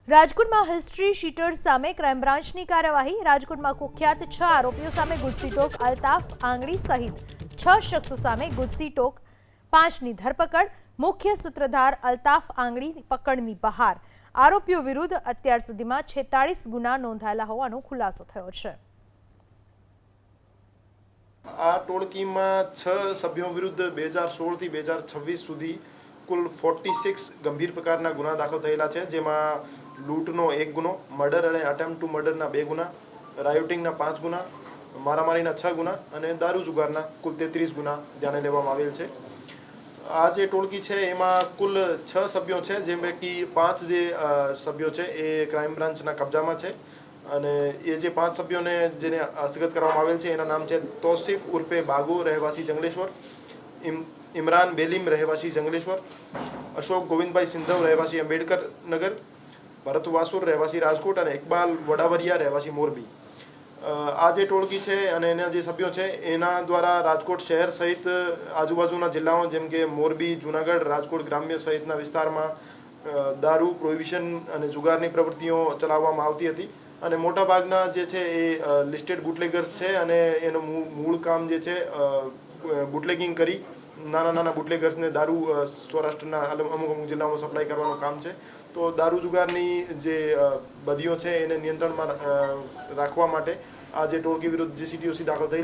રાજકોટમાં history sheeter સામે crime બ્રાન્ચની કાર્યવાહી। રાજકોટમાં કુખ્યાત 6 આરોપીઓ સામે ગુજસી ટોક અલ્તાફ આંગડી સહિત 6 શખ્સો સામે ગુજસી ટોક 5ની ધરપકડ। મુખ્ય સૂત્રધાર અલ્તાફ આંગડી પકડની બહાર। આરોપીઓ વિરુદ્ધ અત્યાર સુધીમાં 46 ગુના નોંધાયેલા હોવાનો ખુલાસો થયો છે। આ ટોળકીમાં 6 સભ્યો વિરુદ્ધ 2016 થી 2026 સુધી કુલ 46 ગંભીર પ્રકારના ગુના દાખલ થયેલા છે, જેમાં લૂંટનો 1 ગુનો, મર્ડર અને અટેમ્પ્ટ ટુ મર્ડરના 2 ગુના, રાયોટિંગના 5 ગુના, મારામારીના 6 ગુના અને દારૂ જુગારના કુલ 33 ગુના ધ્યાને લેવામાં આવેલ છે। આ જે ટોળકી છે એમાં કુલ 6 સભ્યો છે, જે પૈકી 5 જે સભ્યો છે એ ક્રાઇમ બ્રાન્ચના કબજામાં છે અને એ જે 5 સભ્યોને જેને હસ્તગત કરવામાં આવેલ છે એના નામ છે તોસીફ ઉર્ફે બાગુ રહેવાસી જંગલેશ્વર, ઇમરાન બેલીમ રહેવાસી જંગલેશ્વર, અશોક ગોવિંદભાઈ સિંધવ રહેવાસી અંબેડકર નગર, ભરત વાસુર રહેવાસી રાજકોટ અને ઇકબાલ વડાવરિયા રહેવાસી મોરબી। આ જે ટોળકી છે અને એના જે સભ્યો છે એના દ્વારા રાજકોટ શહેર સહિત આજુબાજુના જિલ્લાઓ જેમ કે મોરબી, જૂનાગઢ, રાજકોટ ગ્રામ્ય સહિતના વિસ્તારમાં દારૂ, પ્રોહિબિશન અને જુગારની પ્રવૃત્તિઓ ચલાવવામાં આવતી હતી અને મોટાભાગના જે છે એ લિસ્ટેડ બુટલેગર્સ છે અને એનું મૂળ કામ જે છે બુટલેગિંગ કરી નાના બુટલેગર્સને દારૂ સૌરાષ્ટ્રના અમુક જિલ્લાઓમાં સપ્લાય કરવાનું કામ છે। તો દારૂ જુગારની જે બદીઓ છે એને નિયંત્રણમાં રાખવા માટે આ જે ટોળકી વિરુદ્ધ GCTOC દાખલ થઈ